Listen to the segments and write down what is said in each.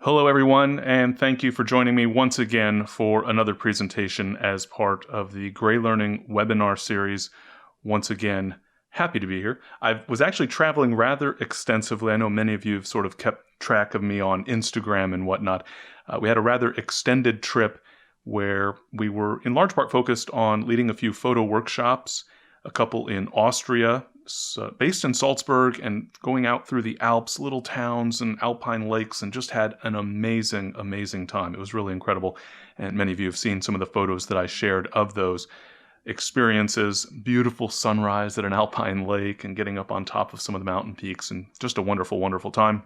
Hello everyone, and thank you for joining me once again for another presentation as part of the GreyLearning webinar series. Once again, happy to be here. I was actually traveling rather extensively. I know many of you have sort of kept track of me on Instagram and whatnot. We had a rather extended trip where we were in large part focused on leading a few photo workshops, a couple in Austria, based in Salzburg, and going out through the Alps, little towns and alpine lakes, and just had an amazing, amazing time. It was really incredible, and many of you have seen some of the photos that I shared of those experiences. Beautiful sunrise at an alpine lake and getting up on top of some of the mountain peaks, and just a wonderful, wonderful time.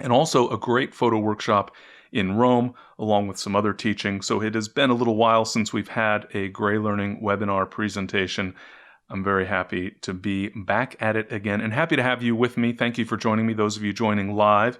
And also a great photo workshop in Rome, along with some other teaching. So it has been a little while since we've had a GreyLearning webinar presentation. I'm very happy to be back at it again and happy to have you with me. Thank you for joining me, those of you joining live.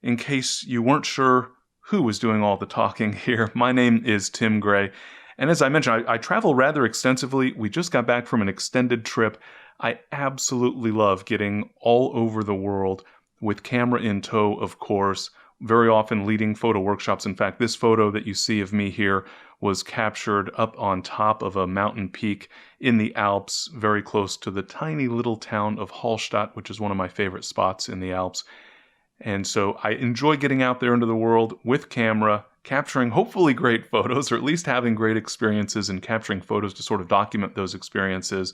In case you weren't sure who was doing all the talking here, my name is Tim Gray. And as I mentioned, I travel rather extensively. We just got back from an extended trip. I absolutely love getting all over the world with camera in tow, of course, very often leading photo workshops. In fact, this photo that you see of me here was captured up on top of a mountain peak in the Alps, very close to the tiny little town of Hallstatt, which is one of my favorite spots in the Alps. And so I enjoy getting out there into the world with camera, capturing hopefully great photos, or at least having great experiences and capturing photos to sort of document those experiences.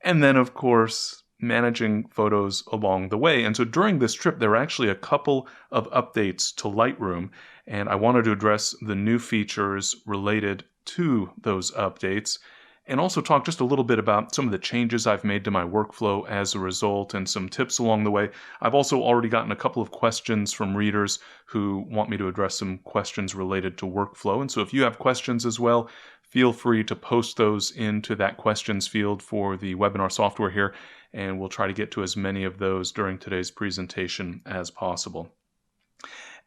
And then, of course, managing photos along the way. And so during this trip, there were actually a couple of updates to Lightroom, and I wanted to address the new features related to those updates, and also talk just a little bit about some of the changes I've made to my workflow as a result, and some tips along the way. I've also already gotten a couple of questions from readers who want me to address some questions related to workflow, and so if you have questions as well, feel free to post those into that questions field for the webinar software here, and we'll try to get to as many of those during today's presentation as possible.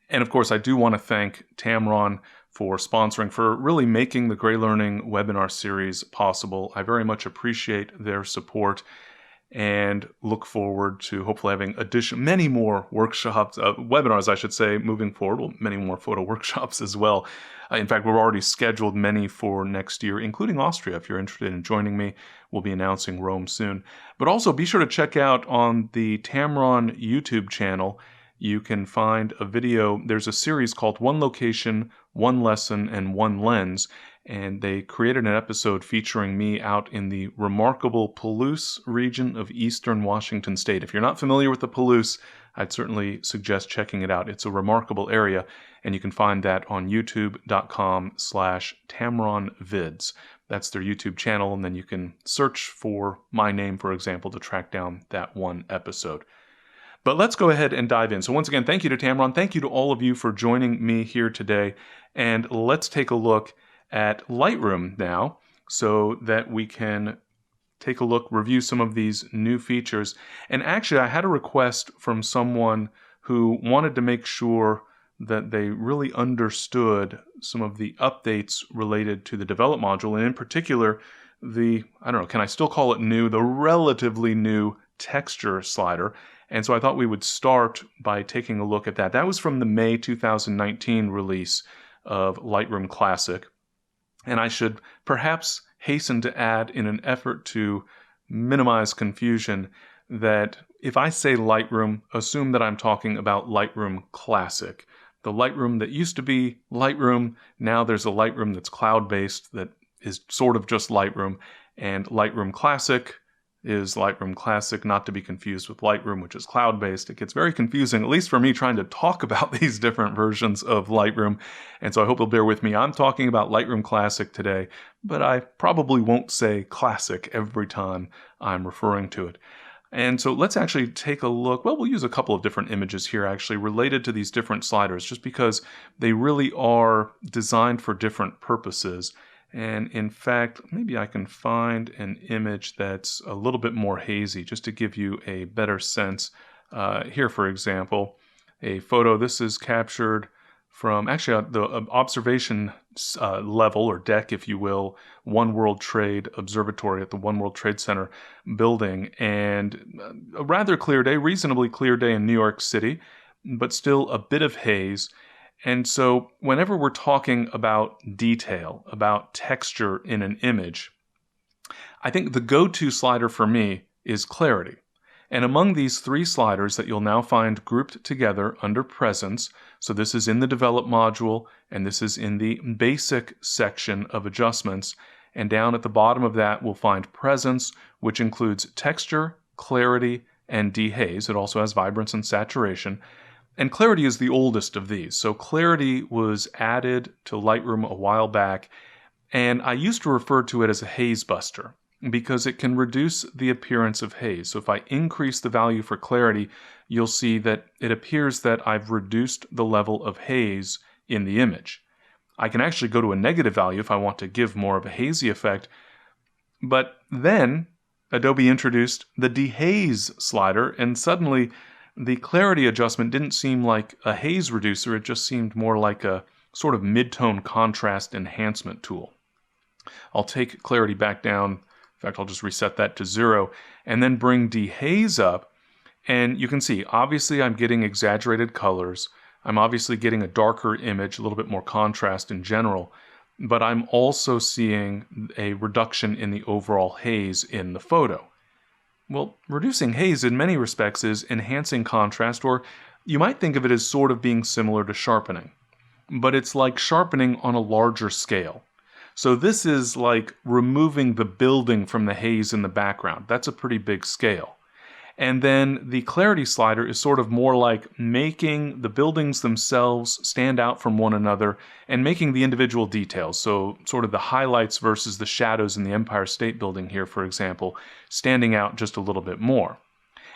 And of course, I do want to thank Tamron for sponsoring, for really making the GreyLearning webinar series possible. I very much appreciate their support and look forward to hopefully having many more workshops, webinars, I should say, moving forward. Well, many more photo workshops as well. In fact, we've already scheduled many for next year, including Austria. If you're interested in joining me, we'll be announcing Rome soon. But also be sure to check out on the Tamron YouTube channel. You can find a video. There's a series called One Location, One Lesson, and One Lens. And they created an episode featuring me out in the remarkable Palouse region of eastern Washington state. If you're not familiar with the Palouse, I'd certainly suggest checking it out. It's a remarkable area, and you can find that on youtube.com/TamronVids. That's their YouTube channel, and then you can search for my name, for example, to track down that one episode. But let's go ahead and dive in. So once again, thank you to Tamron. Thank you to all of you for joining me here today. And let's take a look at Lightroom now so that we can take a look, review some of these new features. And actually, I had a request from someone who wanted to make sure that they really understood some of the updates related to the develop module, and in particular, I don't know, can I still call it new, the relatively new texture slider. And so I thought we would start by taking a look at that. That was from the May 2019 release of Lightroom Classic. And I should perhaps hasten to add, in an effort to minimize confusion, that if I say Lightroom, assume that I'm talking about Lightroom Classic. The Lightroom that used to be Lightroom, now there's a Lightroom that's cloud-based that is sort of just Lightroom, and Lightroom Classic is Lightroom Classic, not to be confused with Lightroom, which is cloud-based. It gets very confusing, at least for me, trying to talk about these different versions of Lightroom, and so I hope you'll bear with me. I'm talking about Lightroom Classic today, but I probably won't say Classic every time I'm referring to it. And so let's actually take a look. Well, we'll use a couple of different images here, actually, related to these different sliders, just because they really are designed for different purposes. And in fact, maybe I can find an image that's a little bit more hazy, just to give you a better sense. Here, for example, a photo. This is captured from actually the observation level, or deck, if you will, One World Trade Observatory at the One World Trade Center building. And a rather clear day, reasonably clear day in New York City. but still a bit of haze. And so whenever we're talking about detail, about texture in an image, I think the go-to slider for me is clarity. And among these three sliders that you'll now find grouped together under Presence, so this is in the Develop module, and this is in the Basic section of adjustments, and down at the bottom of that we'll find Presence, which includes texture, clarity, and dehaze. It also has vibrance and saturation. And clarity is the oldest of these. So clarity was added to Lightroom a while back, and I used to refer to it as a haze buster because it can reduce the appearance of haze. So if I increase the value for clarity, you'll see that it appears that I've reduced the level of haze in the image. I can actually go to a negative value if I want to give more of a hazy effect, but then Adobe introduced the dehaze slider, and suddenly the clarity adjustment didn't seem like a haze reducer, it just seemed more like a sort of mid-tone contrast enhancement tool. I'll take clarity back down. In fact, I'll just reset that to 0 and then bring dehaze up. And you can see, obviously I'm getting exaggerated colors. I'm obviously getting a darker image, a little bit more contrast in general, but I'm also seeing a reduction in the overall haze in the photo. Well, reducing haze in many respects is enhancing contrast, or you might think of it as sort of being similar to sharpening, but it's like sharpening on a larger scale. So this is like removing the building from the haze in the background. That's a pretty big scale. And then the clarity slider is sort of more like making the buildings themselves stand out from one another and making the individual details. So sort of the highlights versus the shadows in the Empire State Building here, for example, standing out just a little bit more.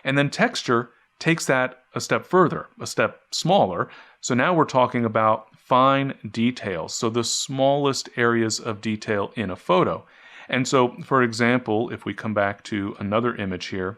And then texture takes that a step further, a step smaller. So now we're talking about fine details, so the smallest areas of detail in a photo. And so, for example, if we come back to another image here,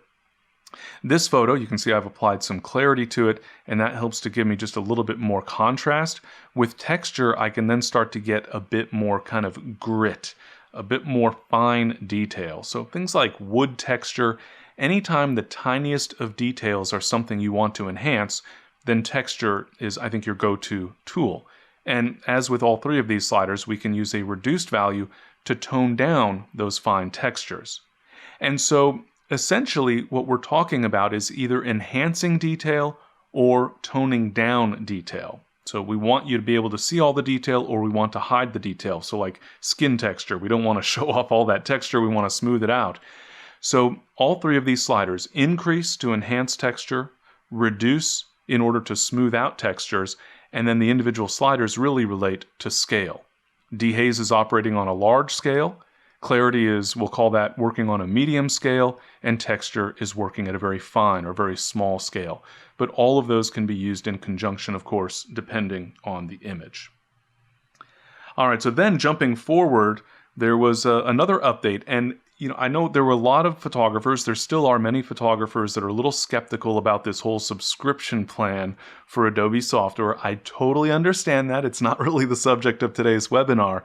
this photo, you can see I've applied some clarity to it, and that helps to give me just a little bit more contrast. With texture, I can then start to get a bit more kind of grit, a bit more fine detail. So things like wood texture, anytime the tiniest of details are something you want to enhance, then texture is, I think, your go-to tool. And as with all three of these sliders, we can use a reduced value to tone down those fine textures. And so essentially what we're talking about is either enhancing detail or toning down detail. So we want you to be able to see all the detail, or we want to hide the detail. So like skin texture, we don't want to show off all that texture, we want to smooth it out. So all three of these sliders, increase to enhance texture, reduce in order to smooth out textures, and then the individual sliders really relate to scale. Dehaze is operating on a large scale, clarity is, we'll call that working on a medium scale, and texture is working at a very fine or very small scale. But all of those can be used in conjunction, of course, depending on the image. All right, so then jumping forward, there was another update, and I know there were a lot of photographers, there still are many photographers that are a little skeptical about this whole subscription plan for Adobe software. I totally understand that. It's not really the subject of today's webinar.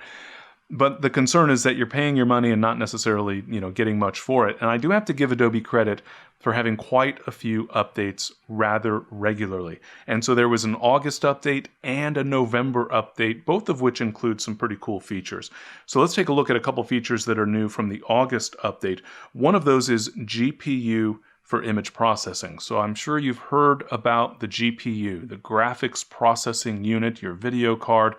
But the concern is that you're paying your money and not necessarily, getting much for it. And I do have to give Adobe credit for having quite a few updates rather regularly. And so there was an August update and a November update, both of which include some pretty cool features. So let's take a look at a couple features that are new from the August update. One of those is GPU for image processing. So I'm sure you've heard about the GPU, the graphics processing unit, your video card.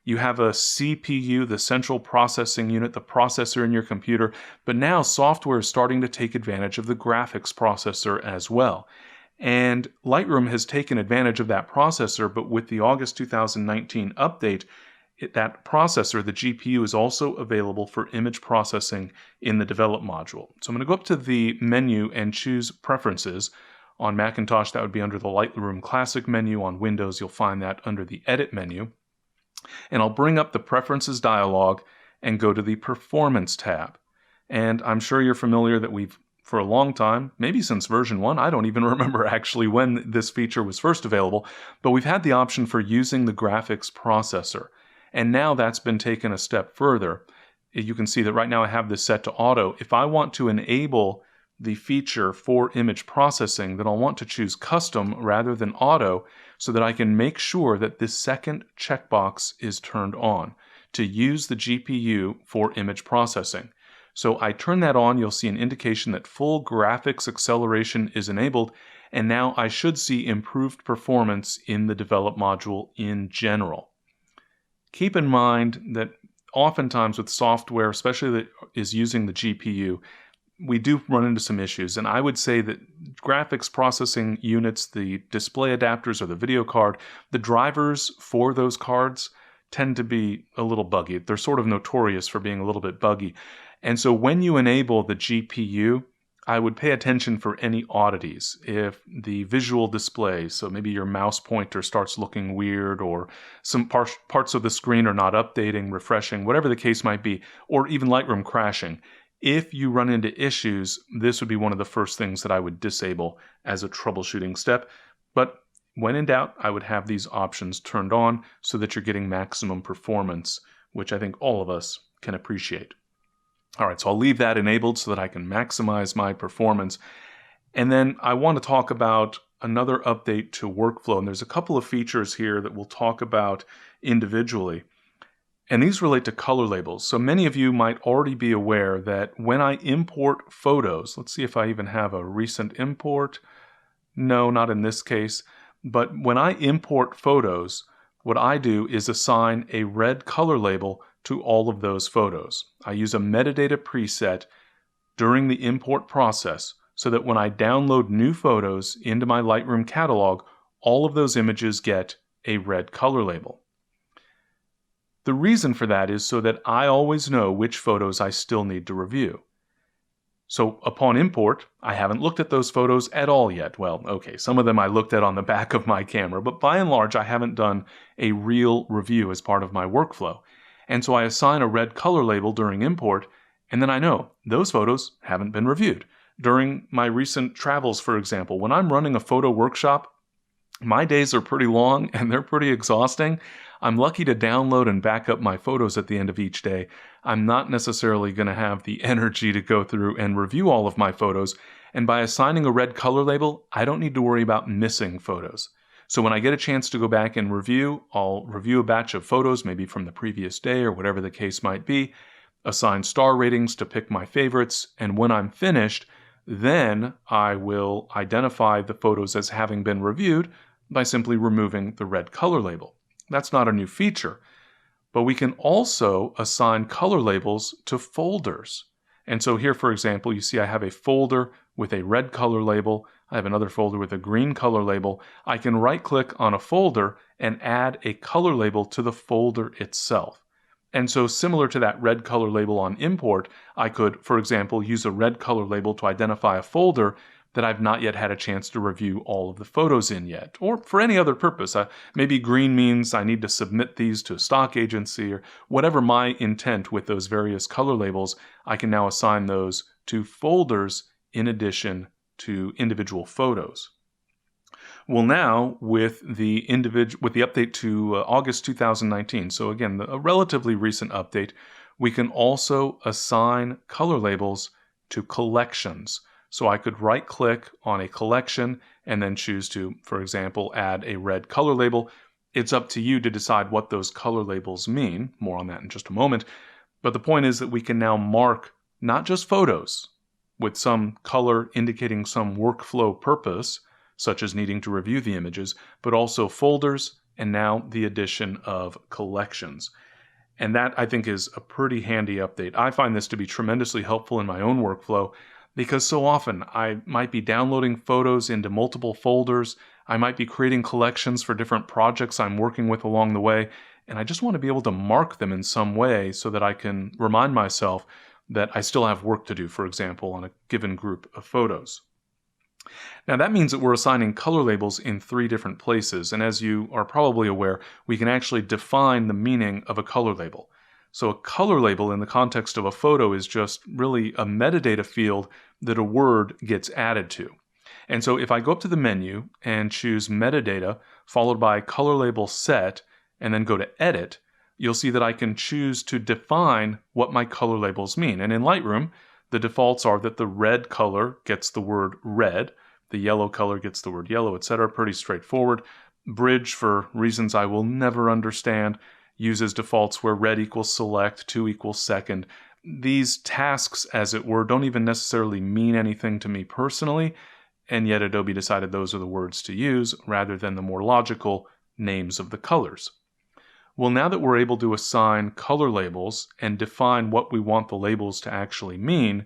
You have a CPU, the central processing unit, the processor in your computer, but now software is starting to take advantage of the graphics processor as well. And Lightroom has taken advantage of that processor, but with the August 2019 update, that processor, the GPU, is also available for image processing in the Develop module. So I'm going to go up to the menu and choose Preferences. On Macintosh, that would be under the Lightroom Classic menu. On Windows, you'll find that under the Edit menu. And I'll bring up the Preferences dialog and go to the Performance tab. And I'm sure you're familiar that we've, for a long time, maybe since version 1, I don't even remember actually when this feature was first available, but we've had the option for using the graphics processor. And now that's been taken a step further. You can see that right now I have this set to auto. If I want to enable the feature for image processing, then I'll want to choose custom rather than auto so that I can make sure that this second checkbox is turned on to use the GPU for image processing. So I turn that on, you'll see an indication that full graphics acceleration is enabled, and now I should see improved performance in the develop module in general. Keep in mind that oftentimes with software, especially that is using the GPU, we do run into some issues, and I would say that graphics processing units, the display adapters or the video card, the drivers for those cards tend to be a little buggy. They're sort of notorious for being a little bit buggy. And so when you enable the GPU, I would pay attention for any oddities. If the visual display, so maybe your mouse pointer starts looking weird, or some parts of the screen are not updating, refreshing, whatever the case might be, or even Lightroom crashing, if you run into issues, this would be one of the first things that I would disable as a troubleshooting step. But when in doubt, I would have these options turned on so that you're getting maximum performance, which I think all of us can appreciate. All right, so I'll leave that enabled so that I can maximize my performance. And then I want to talk about another update to workflow. And there's a couple of features here that we'll talk about individually. And these relate to color labels. So many of you might already be aware that when I import photos, let's see if I even have a recent import. No, not in this case. But when I import photos, what I do is assign a red color label to all of those photos. I use a metadata preset during the import process so that when I download new photos into my Lightroom catalog, all of those images get a red color label. The reason for that is so that I always know which photos I still need to review. So upon import, I haven't looked at those photos at all yet. Well, okay, some of them I looked at on the back of my camera, but by and large, I haven't done a real review as part of my workflow. And so I assign a red color label during import, and then I know those photos haven't been reviewed. During my recent travels, for example, when I'm running a photo workshop, my days are pretty long and they're pretty exhausting. I'm lucky to download and back up my photos at the end of each day. I'm not necessarily going to have the energy to go through and review all of my photos, and by assigning a red color label, I don't need to worry about missing photos. So when I get a chance to go back and review, I'll review a batch of photos, maybe from the previous day or whatever the case might be, assign star ratings to pick my favorites, and when I'm finished, then I will identify the photos as having been reviewed by simply removing the red color label. That's not a new feature, but we can also assign color labels to folders. And so here, for example, you see I have a folder with a red color label. I have another folder with a green color label. I can right-click on a folder and add a color label to the folder itself. And so similar to that red color label on import, I could, for example, use a red color label to identify a folder that I've not yet had a chance to review all of the photos in yet, or for any other purpose. Maybe green means I need to submit these to a stock agency, or whatever my intent with those various color labels, I can now assign those to folders in addition to individual photos. Well, now with the update to August 2019, so again, a relatively recent update, we can also assign color labels to collections. So I could right-click on a collection and then choose to, for example, add a red color label. It's up to you to decide what those color labels mean. More on that in just a moment. But the point is that we can now mark not just photos with some color indicating some workflow purpose, such as needing to review the images, but also folders and now the addition of collections. And that, I think, is a pretty handy update. I find this to be tremendously helpful in my own workflow, because so often I might be downloading photos into multiple folders, I might be creating collections for different projects I'm working with along the way, and I just want to be able to mark them in some way so that I can remind myself that I still have work to do, for example, on a given group of photos. Now that means that we're assigning color labels in 3 different places, and as you are probably aware, we can actually define the meaning of a color label. So a color label in the context of a photo is just really a metadata field that a word gets added to. And so if I go up to the menu and choose metadata, followed by color label set, and then go to edit, you'll see that I can choose to define what my color labels mean. And in Lightroom, The defaults are that the red color gets the word red, the yellow color gets the word yellow, etc. Pretty straightforward. Bridge, for reasons I will never understand, uses defaults where red equals select, 2 equals second. These tasks, as it were, don't even necessarily mean anything to me personally, and yet Adobe decided those are the words to use rather than the more logical names of the colors. Well, now that we're able to assign color labels and define what we want the labels to actually mean,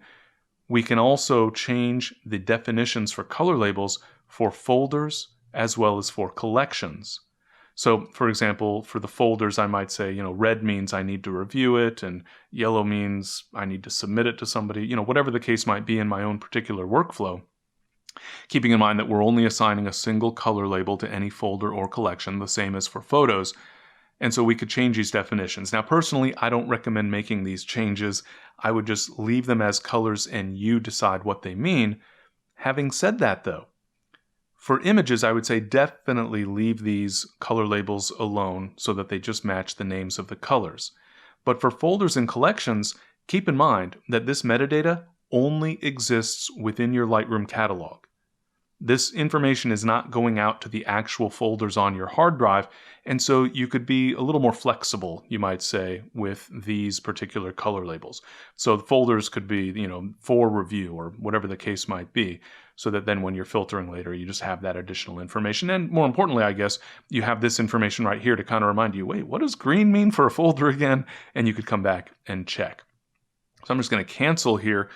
we can also change the definitions for color labels for folders as well as for collections. So, for example, for the folders, I might say, red means I need to review it, and yellow means I need to submit it to somebody, whatever the case might be in my own particular workflow. Keeping in mind that we're only assigning a single color label to any folder or collection, the same as for photos. And so we could change these definitions. Now, personally, I don't recommend making these changes. I would just leave them as colors and you decide what they mean. Having said that, though, for images, I would say definitely leave these color labels alone so that they just match the names of the colors. But for folders and collections, keep in mind that this metadata only exists within your Lightroom catalog. This information is not going out to the actual folders on your hard drive, and so you could be a little more flexible, you might say, with these particular color labels. So the folders could be, for review or whatever the case might be, so that then when you're filtering later, you just have that additional information. And more importantly, I guess, you have this information right here to kind of remind you, wait, what does green mean for a folder again? And you could come back and check. So I'm just going to cancel here,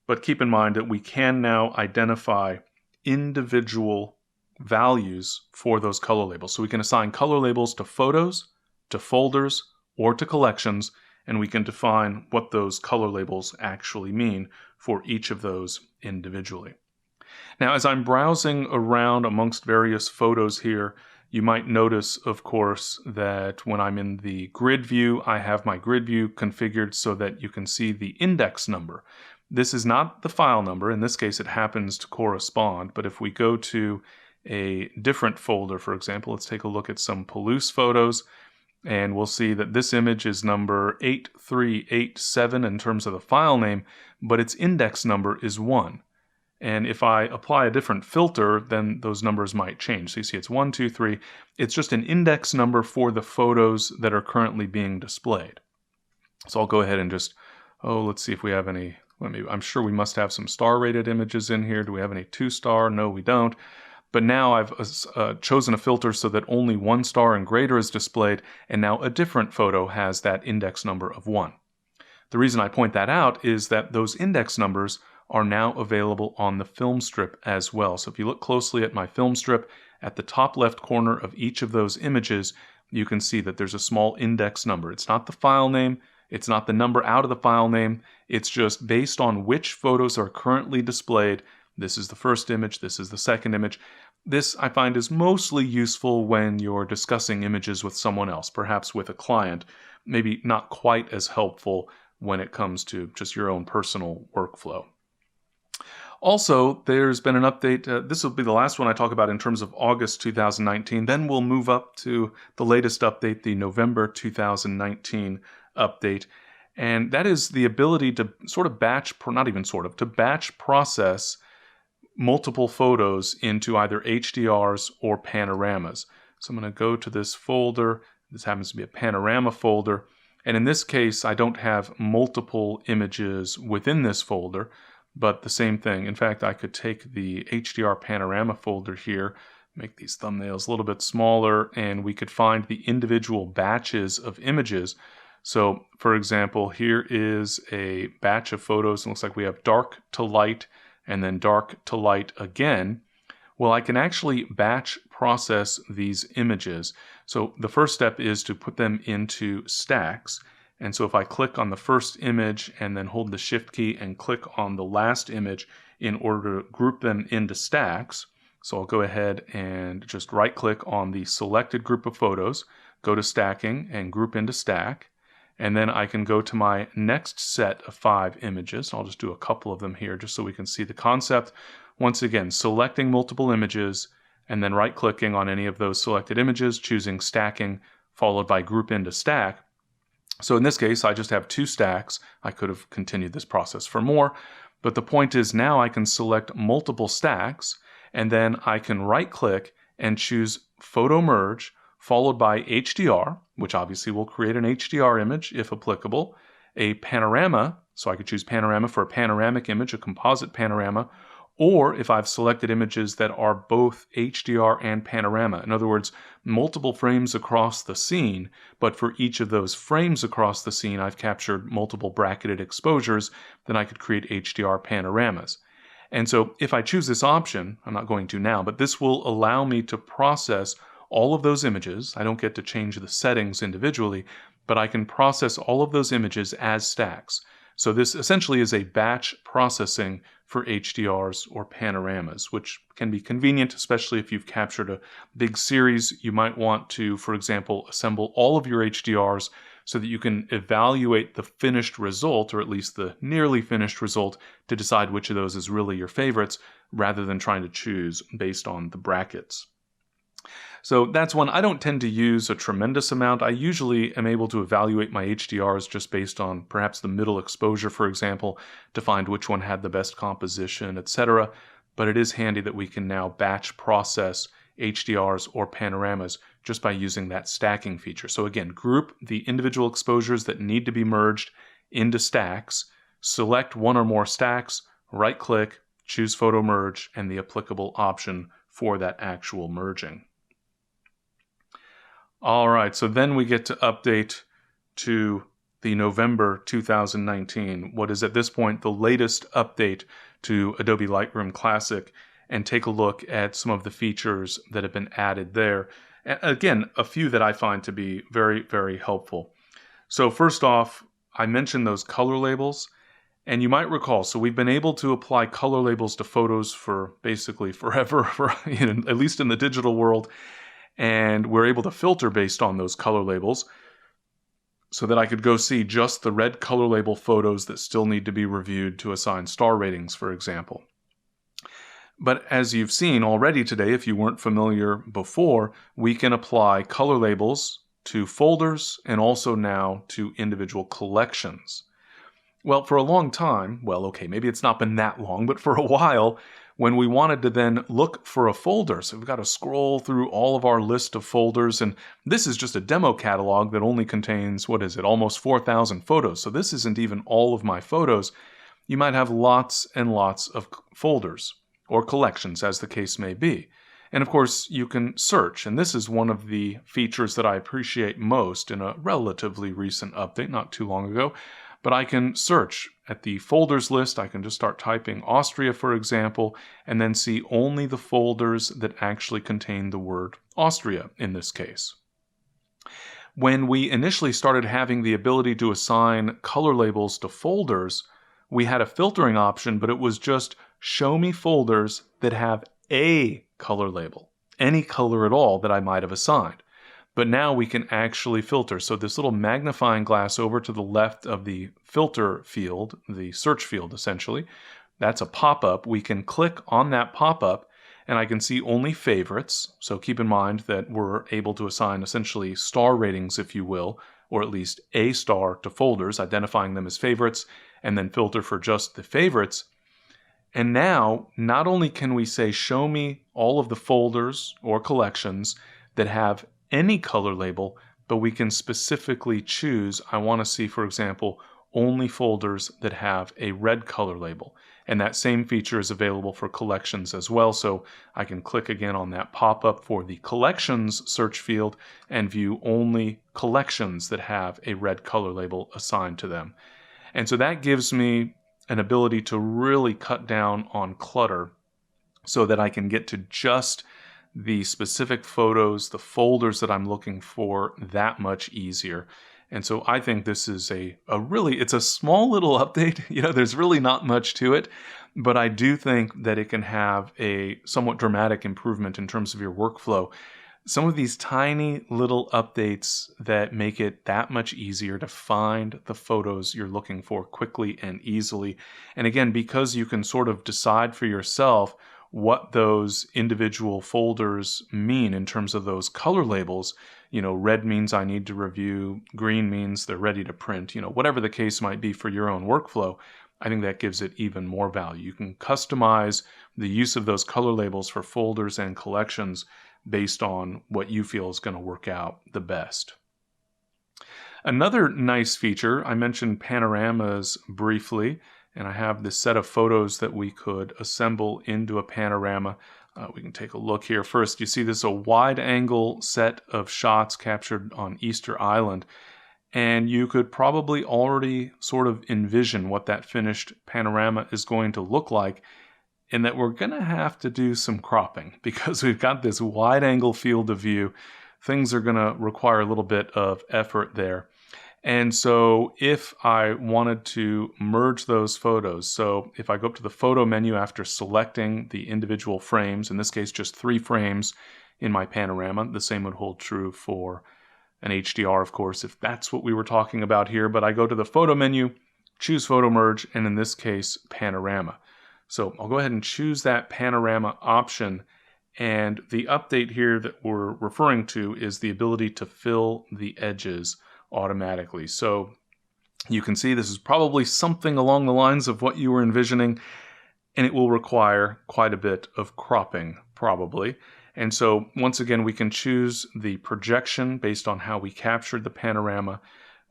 but keep in mind that we can now identify individual values for those color labels. So we can assign color labels to photos, to folders, or to collections, and we can define what those color labels actually mean for each of those individually. Now, as I'm browsing around amongst various photos here, you might notice, of course, that when I'm in the grid view, I have my grid view configured so that you can see the index number. This is not the file number. In this case, it happens to correspond. But if we go to a different folder, for example, let's take a look at some Palouse photos, and we'll see that this image is number 8387 in terms of the file name, but its index number is 1. And if I apply a different filter, then those numbers might change. So you see it's 1, 2, 3. It's just an index number for the photos that are currently being displayed. So I'll go ahead and just, let's see if we have any. I'm sure we must have some star-rated images in here. Do we have any 2-star? No, we don't. But now I've chosen a filter so that only 1 star and greater is displayed, and now a different photo has that index number of 1. The reason I point that out is that those index numbers are now available on the film strip as well. So if you look closely at my film strip, at the top left corner of each of those images, you can see that there's a small index number. It's not the file name. It's not the number out of the file name. It's just based on which photos are currently displayed. This is the first image. This is the second image. This, I find, is mostly useful when you're discussing images with someone else, perhaps with a client. Maybe not quite as helpful when it comes to just your own personal workflow. Also, there's been an update. This will be the last one I talk about in terms of August 2019. Then we'll move up to the latest update, the November 2019 update. And that is the ability to to batch process multiple photos into either HDRs or panoramas. So I'm going to go to this folder. This happens to be a panorama folder. And in this case, I don't have multiple images within this folder, but the same thing. In fact, I could take the HDR panorama folder here, make these thumbnails a little bit smaller, and we could find the individual batches of images. So, for example, here is a batch of photos. It looks like we have dark to light and then dark to light again. Well, I can actually batch process these images. So the first step is to put them into stacks. And so if I click on the first image and then hold the Shift key and click on the last image in order to group them into stacks, so I'll go ahead and just right-click on the selected group of photos, go to stacking and group into stack, and then I can go to my next set of 5 images. I'll just do a couple of them here just so we can see the concept. Once again, selecting multiple images and then right-clicking on any of those selected images, choosing stacking, followed by group into stack. So in this case, I just have 2 stacks. I could have continued this process for more, but the point is now I can select multiple stacks, and then I can right-click and choose Photo Merge, followed by HDR, which obviously will create an HDR image if applicable, a panorama, so I could choose panorama for a panoramic image, a composite panorama, or if I've selected images that are both HDR and panorama. In other words, multiple frames across the scene, but for each of those frames across the scene, I've captured multiple bracketed exposures, then I could create HDR panoramas. And so if I choose this option, I'm not going to now, but this will allow me to process all of those images. I don't get to change the settings individually, but I can process all of those images as stacks. So this essentially is a batch processing for HDRs or panoramas, which can be convenient, especially if you've captured a big series. You might want to, for example, assemble all of your HDRs so that you can evaluate the finished result, or at least the nearly finished result, to decide which of those is really your favorites, rather than trying to choose based on the brackets. So that's one. I don't tend to use a tremendous amount. I usually am able to evaluate my HDRs just based on perhaps the middle exposure, for example, to find which one had the best composition, etc. But it is handy that we can now batch process HDRs or panoramas just by using that stacking feature. So again, group the individual exposures that need to be merged into stacks, select one or more stacks, right-click, choose Photo Merge, and the applicable option for that actual merging. All right, so then we get to update to the November 2019, what is at this point the latest update to Adobe Lightroom Classic, and take a look at some of the features that have been added there. And again, a few that I find to be very, very helpful. So first off, I mentioned those color labels, and you might recall, so we've been able to apply color labels to photos for basically forever, at least in the digital world. And we're able to filter based on those color labels so that I could go see just the red color label photos that still need to be reviewed to assign star ratings, for example. But as you've seen already today, if you weren't familiar before, we can apply color labels to folders and also now to individual collections. Well, for a long time, well, okay, maybe it's not been that long, but for a while, when we wanted to then look for a folder, so we've got to scroll through all of our list of folders, and this is just a demo catalog that only contains, almost 4,000 photos, so this isn't even all of my photos. You might have lots and lots of folders, or collections, as the case may be. And of course, you can search, and this is one of the features that I appreciate most in a relatively recent update, not too long ago. But I can search at the folders list. I can just start typing Austria, for example, and then see only the folders that actually contain the word Austria in this case. When we initially started having the ability to assign color labels to folders, we had a filtering option, but it was just show me folders that have a color label, any color at all that I might have assigned. But now we can actually filter. So this little magnifying glass over to the left of the filter field, the search field essentially, that's a pop-up. We can click on that pop-up and I can see only favorites. So keep in mind that we're able to assign essentially star ratings, if you will, or at least a star to folders, identifying them as favorites, and then filter for just the favorites. And now, not only can we say, show me all of the folders or collections that have any color label, but we can specifically choose, I want to see, for example, only folders that have a red color label. And that same feature is available for collections as well. So I can click again on that pop-up for the collections search field and view only collections that have a red color label assigned to them. And so that gives me an ability to really cut down on clutter so that I can get to just the specific photos, the folders that I'm looking for that much easier. And so I think this is it's a small little update. There's really not much to it, but I do think that it can have a somewhat dramatic improvement in terms of your workflow. Some of these tiny little updates that make it that much easier to find the photos you're looking for quickly and easily. And again, because you can sort of decide for yourself what those individual folders mean in terms of those color labels. Red means I need to review, green means they're ready to print, whatever the case might be for your own workflow. I think that gives it even more value. You can customize the use of those color labels for folders and collections based on what you feel is going to work out the best. Another nice feature, I mentioned panoramas briefly, and I have this set of photos that we could assemble into a panorama. We can take a look here. First, you see this a wide angle set of shots captured on Easter Island, and you could probably already sort of envision what that finished panorama is going to look like, in that we're going to have to do some cropping because we've got this wide angle field of view. Things are going to require a little bit of effort there. And so if I wanted to merge those photos, so if I go up to the photo menu after selecting the individual frames, in this case just 3 frames in my panorama, the same would hold true for an HDR, of course, if that's what we were talking about here, but I go to the photo menu, choose photo merge, and in this case, panorama. So I'll go ahead and choose that panorama option, and the update here that we're referring to is the ability to fill the edges automatically. So you can see this is probably something along the lines of what you were envisioning, and it will require quite a bit of cropping, probably. And so once again, we can choose the projection based on how we captured the panorama.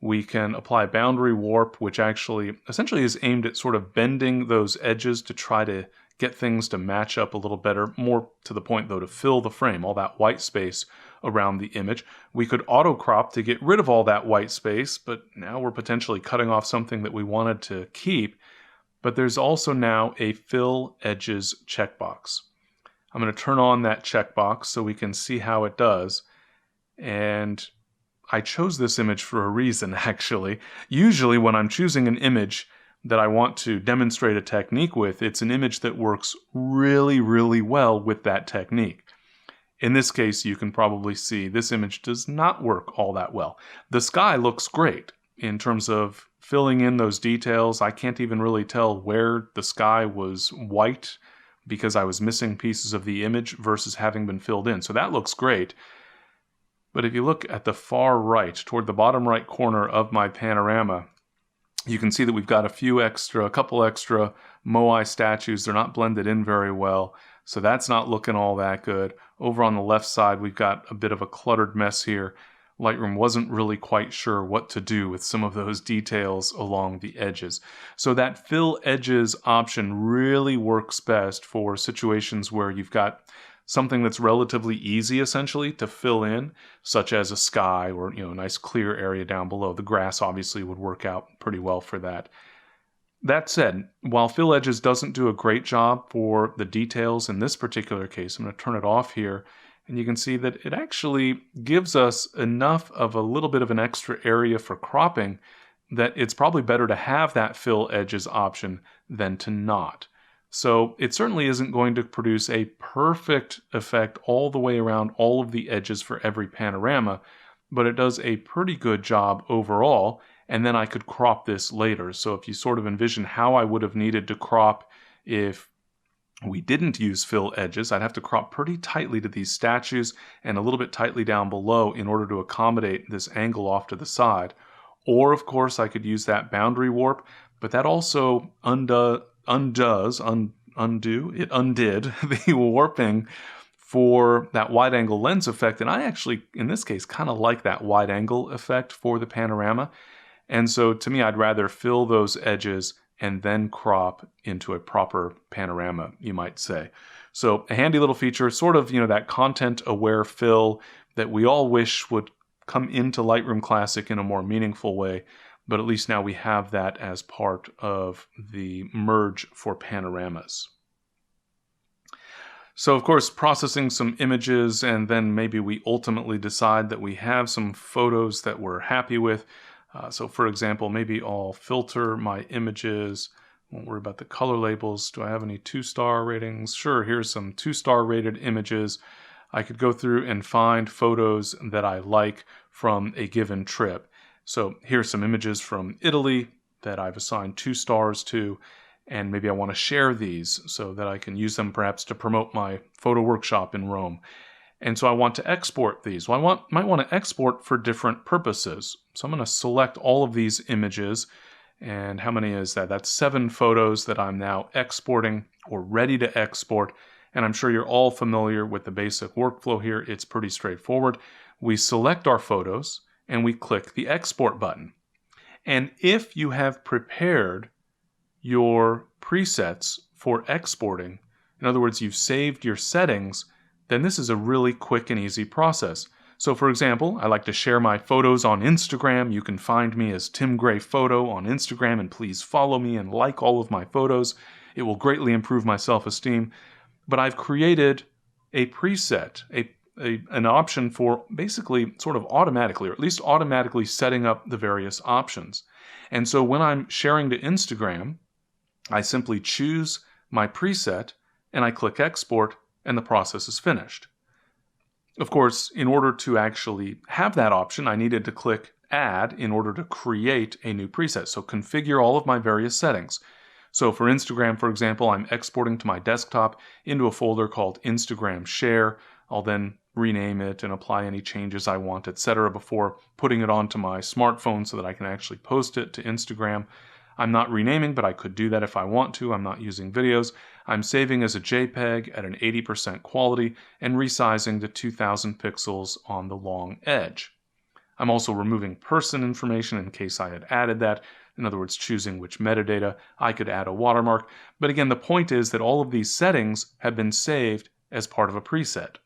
We can apply boundary warp, which actually essentially is aimed at sort of bending those edges to try to get things to match up a little better, more to the point though, to fill the frame, all that white space around the image. We could auto crop to get rid of all that white space, but now we're potentially cutting off something that we wanted to keep. But there's also now a fill edges checkbox. I'm going to turn on that checkbox so we can see how it does. And I chose this image for a reason, actually. Usually when I'm choosing an image that I want to demonstrate a technique with, it's an image that works really, really well with that technique. In this case, you can probably see this image does not work all that well. The sky looks great in terms of filling in those details. I can't even really tell where the sky was white because I was missing pieces of the image versus having been filled in. So that looks great. But if you look at the far right, toward the bottom right corner of my panorama, you can see that we've got a couple extra Moai statues. They're not blended in very well, so that's not looking all that good. Over on the left side, we've got a bit of a cluttered mess here. Lightroom wasn't really quite sure what to do with some of those details along the edges. So that fill edges option really works best for situations where you've got something that's relatively easy, essentially, to fill in, such as a sky or a nice clear area down below. The grass obviously would work out pretty well for that. That said, while fill edges doesn't do a great job for the details in this particular case, I'm going to turn it off here, and you can see that it actually gives us enough of a little bit of an extra area for cropping that it's probably better to have that fill edges option than to not. So it certainly isn't going to produce a perfect effect all the way around all of the edges for every panorama, but it does a pretty good job overall, and then I could crop this later. So if you sort of envision how I would have needed to crop if we didn't use fill edges, I'd have to crop pretty tightly to these statues and a little bit tightly down below in order to accommodate this angle off to the side. Or, of course, I could use that boundary warp, but that also undid the warping for that wide angle lens effect. And I actually, in this case, kind of like that wide angle effect for the panorama. And so to me, I'd rather fill those edges and then crop into a proper panorama, you might say. So a handy little feature, sort of, that content-aware fill that we all wish would come into Lightroom Classic in a more meaningful way, but at least now we have that as part of the merge for panoramas. So of course, processing some images, and then maybe we ultimately decide that we have some photos that we're happy with. So for example, maybe I'll filter my images, won't worry about the color labels. Do I have any 2-star ratings? Sure, here's some 2-star rated images. I could go through and find photos that I like from a given trip. So here's some images from Italy that I've assigned 2 stars to, and maybe I want to share these so that I can use them perhaps to promote my photo workshop in Rome. And so I want to export these. Well, might want to export for different purposes. So I'm going to select all of these images. And how many is that? That's 7 photos that I'm now exporting or ready to export. And I'm sure you're all familiar with the basic workflow here. It's pretty straightforward. We select our photos and we click the export button. And if you have prepared your presets for exporting, in other words, you've saved your settings, then this is a really quick and easy process. So for example, I like to share my photos on Instagram. You can find me as Tim Gray Photo on Instagram, and please follow me and like all of my photos. It will greatly improve my self-esteem. But I've created a preset, an option for basically sort of automatically, or at least automatically setting up the various options. And so when I'm sharing to Instagram, I simply choose my preset and I click export, and the process is finished. Of course, in order to actually have that option, I needed to click Add in order to create a new preset. So configure all of my various settings. So for Instagram, for example, I'm exporting to my desktop into a folder called Instagram Share. I'll then rename it and apply any changes I want, etc., before putting it onto my smartphone so that I can actually post it to Instagram. I'm not renaming, but I could do that if I want to. I'm not using videos. I'm saving as a JPEG at an 80% quality and resizing to 2000 pixels on the long edge. I'm also removing person information in case I had added that. In other words, choosing which metadata. I could add a watermark. But again, the point is that all of these settings have been saved as part of a preset.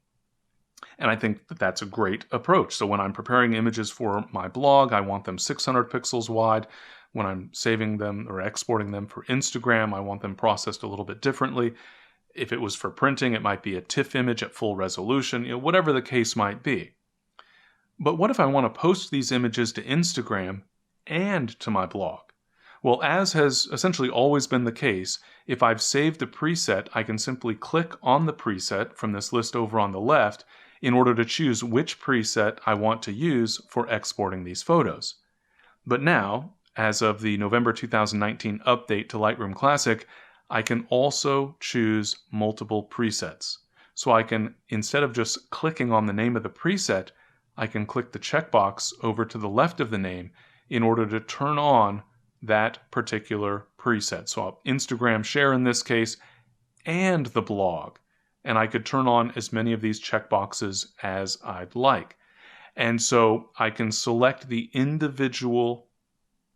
And I think that that's a great approach. So when I'm preparing images for my blog, I want them 600 pixels wide. When I'm saving them or exporting them for Instagram, I want them processed a little bit differently. If it was for printing, it might be a TIFF image at full resolution, whatever the case might be. But what if I want to post these images to Instagram and to my blog? Well, as has essentially always been the case, if I've saved a preset, I can simply click on the preset from this list over on the left in order to choose which preset I want to use for exporting these photos. But now, as of the November 2019 update to Lightroom Classic, I can also choose multiple presets. So I can, instead of just clicking on the name of the preset, I can click the checkbox over to the left of the name in order to turn on that particular preset. So I'll Instagram Share in this case, and the blog. And I could turn on as many of these checkboxes as I'd like. And so I can select the individual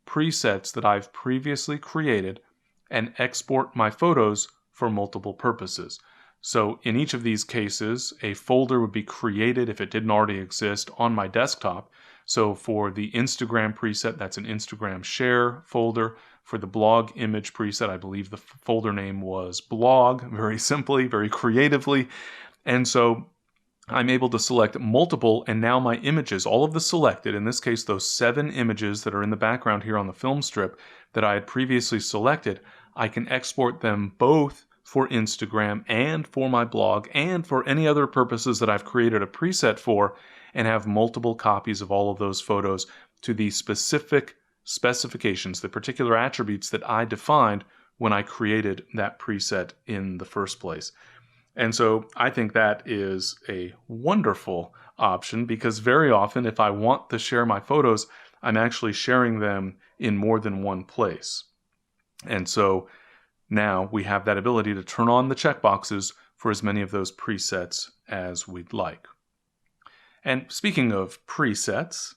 presets that I've previously created and export my photos for multiple purposes. So in each of these cases, a folder would be created if it didn't already exist on my desktop. So for the Instagram preset, that's an Instagram Share folder. For the blog image preset, I believe the folder name was blog, very simply, very creatively. And so I'm able to select multiple, and now my images, all of the selected, in this case those 7 images that are in the background here on the film strip that I had previously selected, I can export them both for Instagram and for my blog and for any other purposes that I've created a preset for, and have multiple copies of all of those photos to the specific specifications, the particular attributes that I defined when I created that preset in the first place. And so I think that is a wonderful option, because very often if I want to share my photos, I'm actually sharing them in more than one place. And so now we have that ability to turn on the checkboxes for as many of those presets as we'd like. And speaking of presets,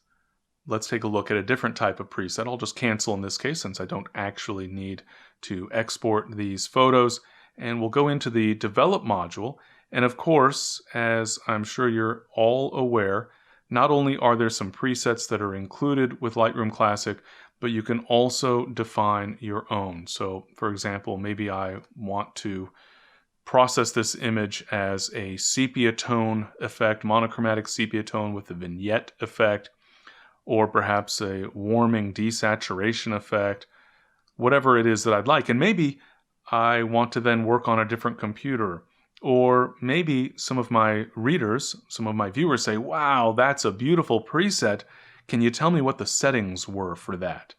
let's take a look at a different type of preset. I'll just cancel in this case since I don't actually need to export these photos. And we'll go into the Develop module. And of course, as I'm sure you're all aware, not only are there some presets that are included with Lightroom Classic, but you can also define your own. So for example, maybe I want to process this image as a sepia tone effect, monochromatic sepia tone with a vignette effect, or perhaps a warming desaturation effect, whatever it is that I'd like. And maybe I want to then work on a different computer. Or maybe some of my readers, some of my viewers say, wow, that's a beautiful preset. Can you tell me what the settings were for that?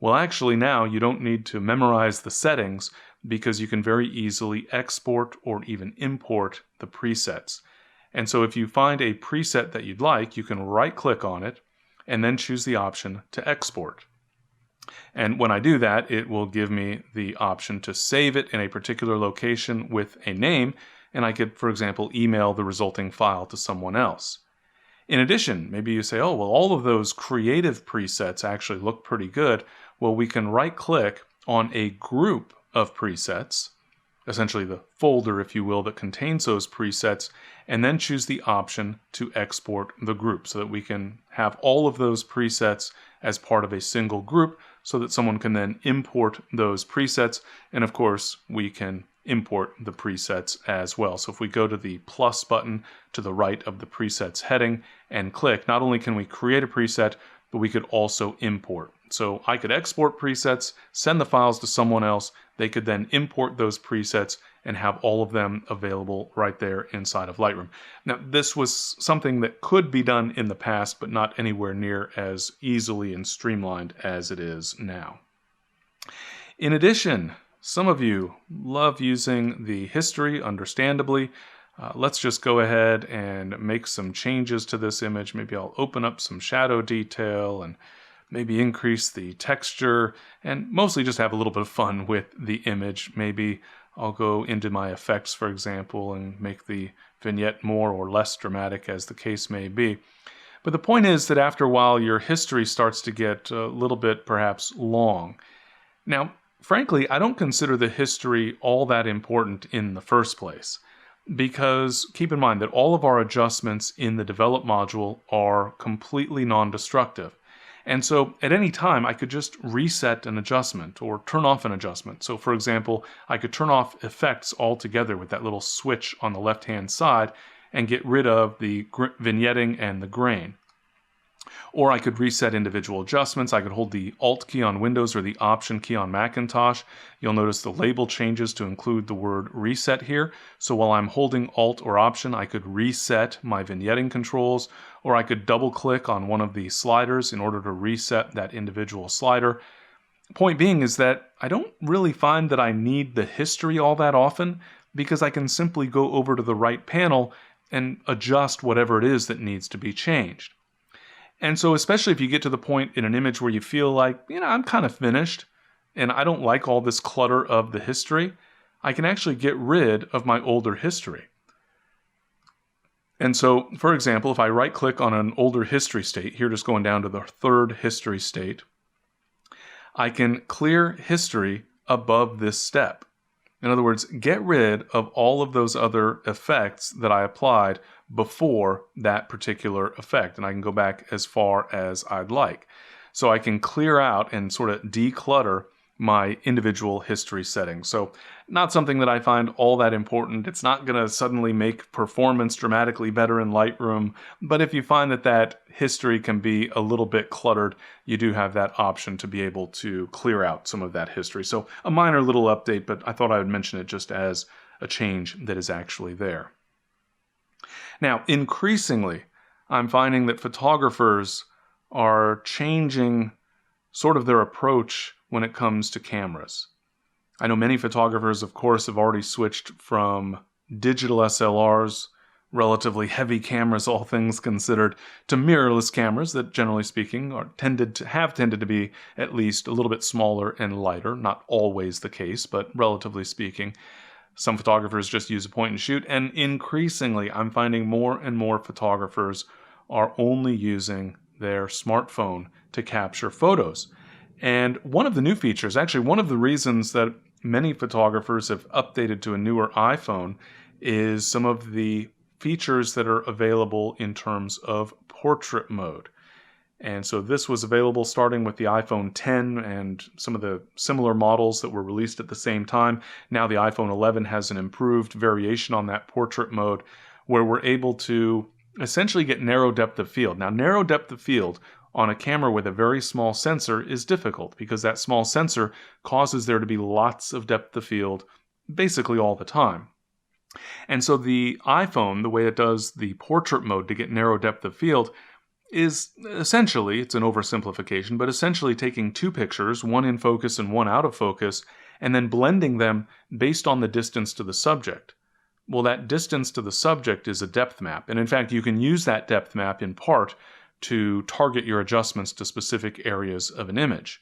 Well, actually now you don't need to memorize the settings because you can very easily export or even import the presets. And so if you find a preset that you'd like, you can right-click on it and then choose the option to export. And when I do that, it will give me the option to save it in a particular location with a name, and I could, for example, email the resulting file to someone else. In addition, maybe you say, oh, well, all of those creative presets actually look pretty good. Well, we can right-click on a group of presets, essentially the folder, if you will, that contains those presets, and then choose the option to export the group so that we can have all of those presets as part of a single group so that someone can then import those presets. And of course, we can import the presets as well. So if we go to the plus button to the right of the presets heading and click, not only can we create a preset, but we could also import. So I could export presets, send the files to someone else. They could then import those presets and have all of them available right there inside of Lightroom. Now, this was something that could be done in the past, but not anywhere near as easily and streamlined as it is now. In addition, some of you love using the history, understandably. Let's just go ahead and make some changes to this image. Maybe I'll open up some shadow detail and maybe increase the texture, and mostly just have a little bit of fun with the image. Maybe I'll go into my effects, for example, and make the vignette more or less dramatic as the case may be. But the point is that after a while, your history starts to get a little bit perhaps long. Now, frankly, I don't consider the history all that important in the first place, because keep in mind that all of our adjustments in the Develop module are completely non-destructive. And so at any time, I could just reset an adjustment or turn off an adjustment. So for example, I could turn off effects altogether with that little switch on the left-hand side and get rid of the vignetting and the grain. Or I could reset individual adjustments. I could hold the Alt key on Windows or the Option key on Macintosh. You'll notice the label changes to include the word reset here. So while I'm holding Alt or Option, I could reset my vignetting controls, or I could double click on one of the sliders in order to reset that individual slider. Point being is that I don't really find that I need the history all that often, because I can simply go over to the right panel and adjust whatever it is that needs to be changed. And so especially if you get to the point in an image where you feel like, I'm kind of finished and I don't like all this clutter of the history, I can actually get rid of my older history. And so, for example, if I right-click on an older history state, here just going down to the third history state, I can clear history above this step. In other words, get rid of all of those other effects that I applied before that particular effect. And I can go back as far as I'd like. So I can clear out and sort of declutter my individual history settings. So not something that I find all that important. It's not going to suddenly make performance dramatically better in Lightroom. But if you find that that history can be a little bit cluttered, you do have that option to be able to clear out some of that history. So a minor little update, but I thought I would mention it just as a change that is actually there. Now, increasingly, I'm finding that photographers are changing sort of their approach when it comes to cameras. I know many photographers, of course, have already switched from digital SLRs, relatively heavy cameras, all things considered, to mirrorless cameras that, generally speaking, have tended to be at least a little bit smaller and lighter. Not always the case, but relatively speaking. Some photographers just use a point and shoot, and increasingly, I'm finding more and more photographers are only using their smartphone to capture photos. And one of the new features, actually one of the reasons that many photographers have updated to a newer iPhone, is some of the features that are available in terms of portrait mode. And so this was available starting with the iPhone 10 and some of the similar models that were released at the same time. Now the iPhone 11 has an improved variation on that portrait mode where we're able to essentially get narrow depth of field. Now, narrow depth of field on a camera with a very small sensor is difficult because that small sensor causes there to be lots of depth of field basically all the time. And so the iPhone, the way it does the portrait mode to get narrow depth of field, is essentially, it's an oversimplification, but essentially taking two pictures, one in focus and one out of focus, and then blending them based on the distance to the subject. Well, that distance to the subject is a depth map, and in fact, you can use that depth map in part to target your adjustments to specific areas of an image.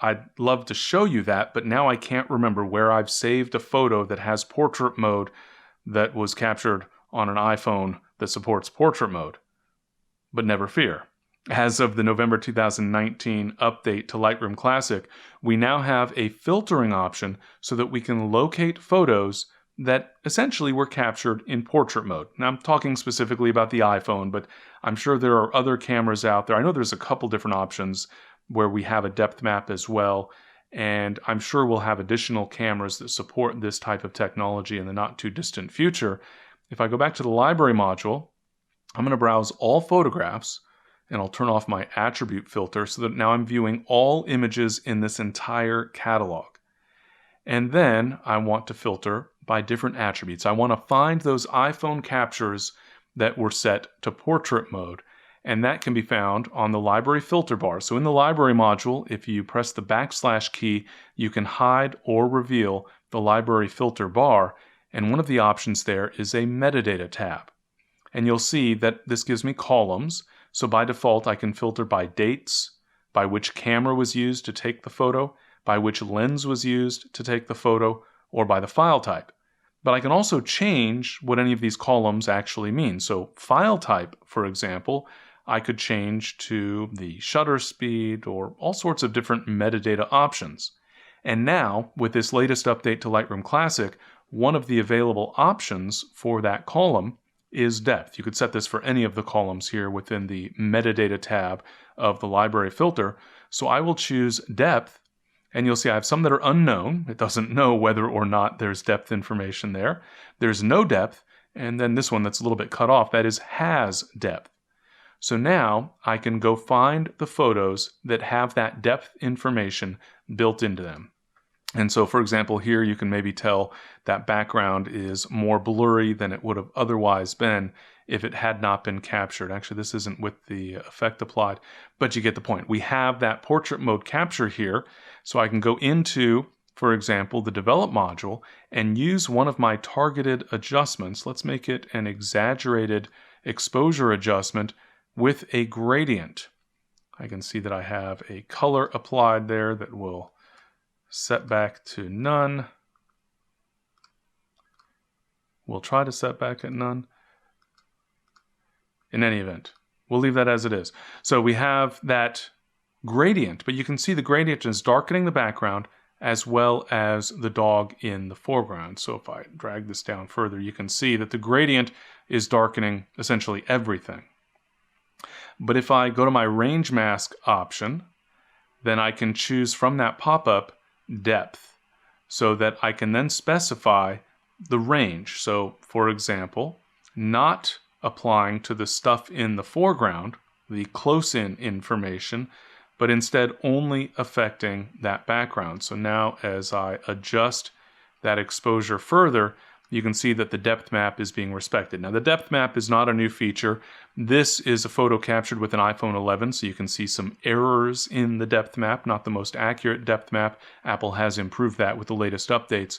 I'd love to show you that, but now I can't remember where I've saved a photo that has portrait mode that was captured on an iPhone that supports portrait mode. But never fear. As of the November 2019 update to Lightroom Classic, we now have a filtering option so that we can locate photos that essentially were captured in portrait mode. Now, I'm talking specifically about the iPhone, but I'm sure there are other cameras out there. I know there's a couple different options where we have a depth map as well, and I'm sure we'll have additional cameras that support this type of technology in the not too distant future. If I go back to the library module, I'm going to browse all photographs, and I'll turn off my attribute filter so that now I'm viewing all images in this entire catalog. And then I want to filter by different attributes. I want to find those iPhone captures that were set to portrait mode, and that can be found on the library filter bar. So in the library module, if you press the / key, you can hide or reveal the library filter bar, and one of the options there is a Metadata tab. And you'll see that this gives me columns, so by default I can filter by dates, by which camera was used to take the photo, by which lens was used to take the photo, or by the file type. But I can also change what any of these columns actually mean. So file type, for example, I could change to the shutter speed or all sorts of different metadata options. And now, with this latest update to Lightroom Classic, one of the available options for that column is depth. You could set this for any of the columns here within the Metadata tab of the library filter. So I will choose depth, and you'll see I have some that are unknown. It doesn't know whether or not there's depth information there. There's no depth, and then this one that's a little bit cut off, that is has depth. So now I can go find the photos that have that depth information built into them. And so, for example, here you can maybe tell that background is more blurry than it would have otherwise been if it had not been captured. Actually, this isn't with the effect applied, but you get the point. We have that portrait mode capture here, so I can go into, for example, the develop module and use one of my targeted adjustments. Let's make it an exaggerated exposure adjustment with a gradient. I can see that I have a color applied there that will set back to none. We'll try to set back at none. In any event, we'll leave that as it is. So we have that gradient, but you can see the gradient is darkening the background as well as the dog in the foreground. So if I drag this down further, you can see that the gradient is darkening essentially everything. But if I go to my range mask option, then I can choose from that pop-up depth so that I can then specify the range. So for example, not applying to the stuff in the foreground, the close-in information, but instead only affecting that background. So now as I adjust that exposure further, you can see that the depth map is being respected. Now the depth map is not a new feature. This is a photo captured with an iPhone 11, so you can see some errors in the depth map, not the most accurate depth map. Apple has improved that with the latest updates.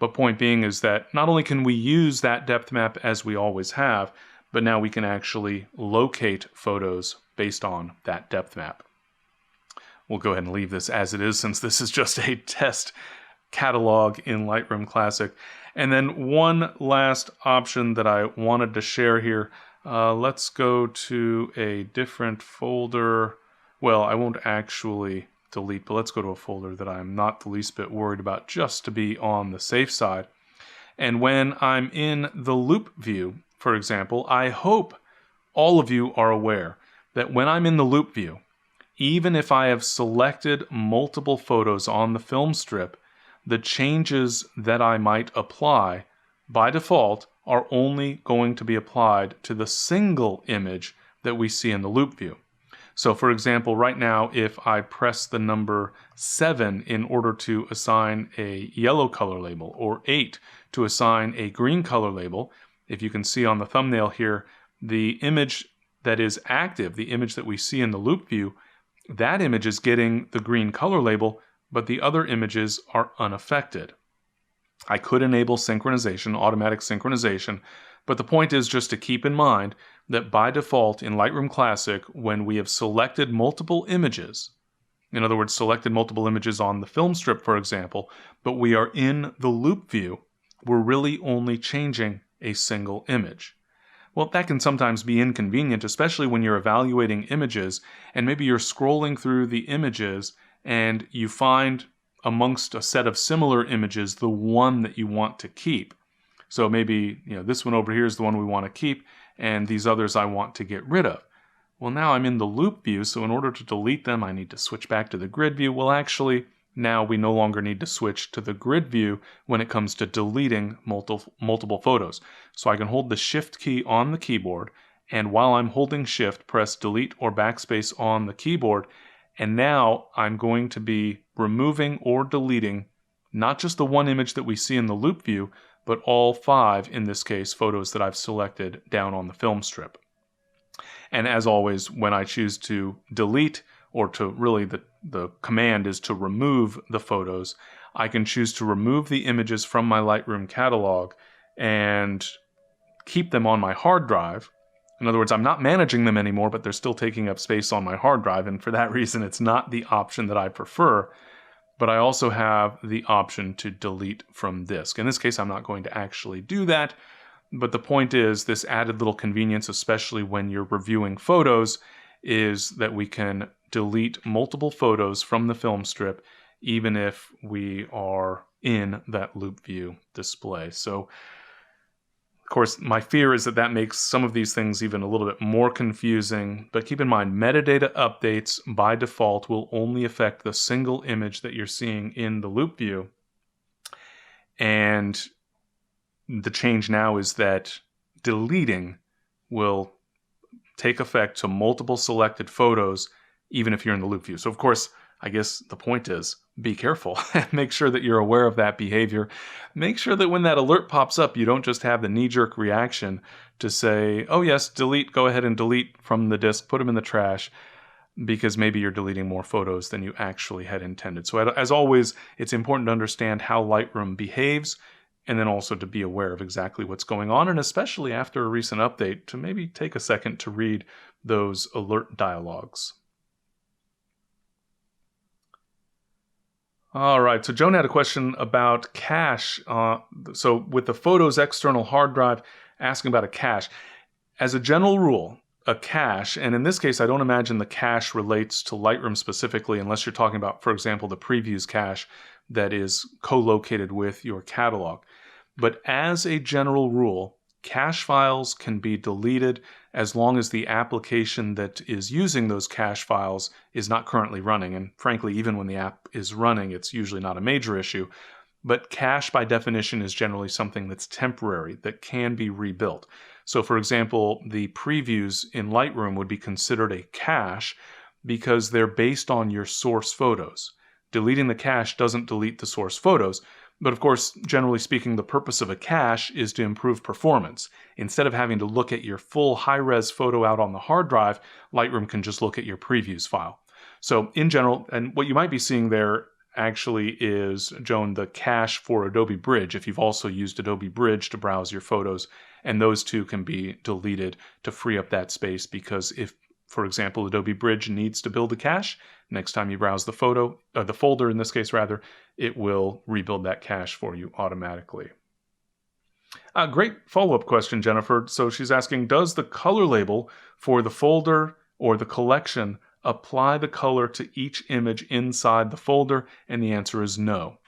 But point being is that not only can we use that depth map as we always have, but now we can actually locate photos based on that depth map. We'll go ahead and leave this as it is since this is just a test catalog in Lightroom Classic. And then one last option that I wanted to share here. Let's go to a different folder. Well, I won't actually delete, but let's go to a folder that I'm not the least bit worried about, just to be on the safe side. And when I'm in the loop view, for example, I hope all of you are aware that when I'm in the loop view, even if I have selected multiple photos on the film strip, the changes that I might apply by default are only going to be applied to the single image that we see in the loop view. So for example, right now, if I press the number 7 in order to assign a yellow color label, or 8 to assign a green color label, if you can see on the thumbnail here, the image that is active, the image that we see in the loop view, that image is getting the green color label, but the other images are unaffected. I could enable synchronization, automatic synchronization, but the point is just to keep in mind that by default in Lightroom Classic, when we have selected multiple images, in other words, selected multiple images on the film strip, for example, but we are in the loop view, we're really only changing a single image. Well, that can sometimes be inconvenient, especially when you're evaluating images, and maybe you're scrolling through the images and you find amongst a set of similar images the one that you want to keep. So maybe, this one over here is the one we want to keep, and these others I want to get rid of. Well, now I'm in the loop view, so in order to delete them, I need to switch back to the grid view. Well, actually, now we no longer need to switch to the grid view when it comes to deleting multiple photos. So I can hold the Shift key on the keyboard, and while I'm holding Shift, press Delete or Backspace on the keyboard, and now I'm going to be removing or deleting not just the one image that we see in the loop view, but all 5, in this case, photos that I've selected down on the film strip. And as always, when I choose to delete, or to really the command is to remove the photos, I can choose to remove the images from my Lightroom catalog and keep them on my hard drive. In other words, I'm not managing them anymore, but they're still taking up space on my hard drive, and for that reason, it's not the option that I prefer. But I also have the option to delete from disk. In this case, I'm not going to actually do that, but the point is this added little convenience, especially when you're reviewing photos, is that we can delete multiple photos from the film strip, even if we are in that loop view display. So, of course, my fear is that makes some of these things even a little bit more confusing, but keep in mind, metadata updates by default will only affect the single image that you're seeing in the loop view. And the change now is that deleting will take effect to multiple selected photos, even if you're in the loop view. So, of course, I guess the point is, be careful. Make sure that you're aware of that behavior. Make sure that when that alert pops up, you don't just have the knee-jerk reaction to say, oh yes, delete, go ahead and delete from the disk, put them in the trash, because maybe you're deleting more photos than you actually had intended. So as always, it's important to understand how Lightroom behaves, and then also to be aware of exactly what's going on, and especially after a recent update, to maybe take a second to read those alert dialogues. All right, so Joan had a question about cache. So with the Photos external hard drive, asking about a cache. As a general rule, a cache, and in this case, I don't imagine the cache relates to Lightroom specifically, unless you're talking about, for example, the previews cache that is co-located with your catalog. But as a general rule, cache files can be deleted as long as the application that is using those cache files is not currently running. And frankly, even when the app is running, it's usually not a major issue. But cache, by definition, is generally something that's temporary, that can be rebuilt. So for example, the previews in Lightroom would be considered a cache because they're based on your source photos. Deleting the cache doesn't delete the source photos. But of course, generally speaking, the purpose of a cache is to improve performance. Instead of having to look at your full high-res photo out on the hard drive, Lightroom can just look at your previews file. So in general, and what you might be seeing there actually is, Joan, the cache for Adobe Bridge, if you've also used Adobe Bridge to browse your photos, and those two can be deleted to free up that space, because if, for example, Adobe Bridge needs to build a cache, next time you browse the folder in this case rather, it will rebuild that cache for you automatically. Great follow-up question, Jennifer. So she's asking, does the color label for the folder or the collection apply the color to each image inside the folder? And the answer is no.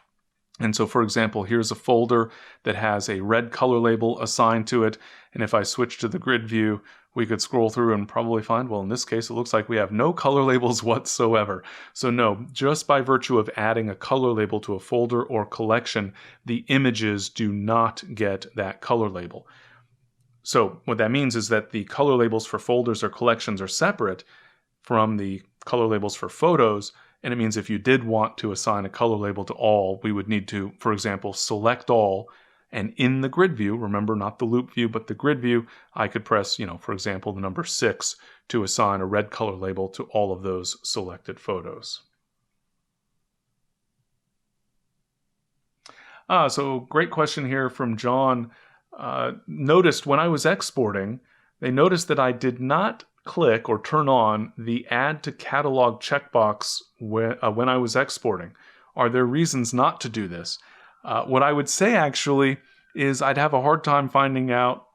And so, for example, here's a folder that has a red color label assigned to it. And if I switch to the grid view, we could scroll through and probably find, well, in this case, it looks like we have no color labels whatsoever. So no, just by virtue of adding a color label to a folder or collection, the images do not get that color label. So what that means is that the color labels for folders or collections are separate from the color labels for photos. And it means if you did want to assign a color label to all, we would need to, for example, select all, And in the grid view, remember not the loop view, but the grid view, I could press, for example, the number 6 to assign a red color label to all of those selected photos. So great question here from John. Noticed when I was exporting, they noticed that I did not click or turn on the Add to Catalog checkbox when I was exporting. Are there reasons not to do this? What I would say actually is I'd have a hard time finding out,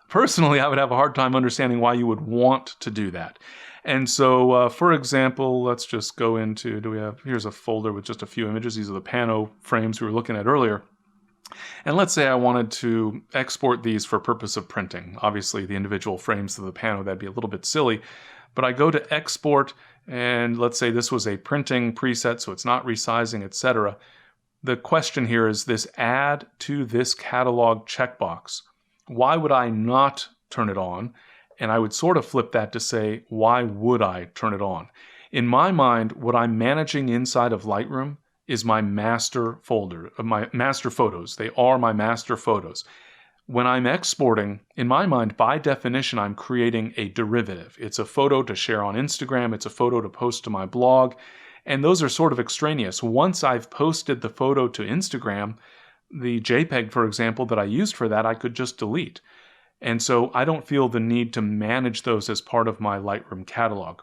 personally I would have a hard time understanding why you would want to do that. And so, for example, let's just go into, here's a folder with just a few images. These are the pano frames we were looking at earlier. And let's say I wanted to export these for purpose of printing. Obviously, the individual frames of the pano, that'd be a little bit silly. But I go to export, and let's say this was a printing preset, so it's not resizing, etc. The question here is this add to this catalog checkbox. Why would I not turn it on? And I would sort of flip that to say, why would I turn it on? In my mind, what I'm managing inside of Lightroom is my master folder, my master photos. They are my master photos. When I'm exporting, in my mind, by definition, I'm creating a derivative. It's a photo to share on Instagram. It's a photo to post to my blog. And those are sort of extraneous. Once I've posted the photo to Instagram, the JPEG, for example, that I used for that, I could just delete. And so I don't feel the need to manage those as part of my Lightroom catalog.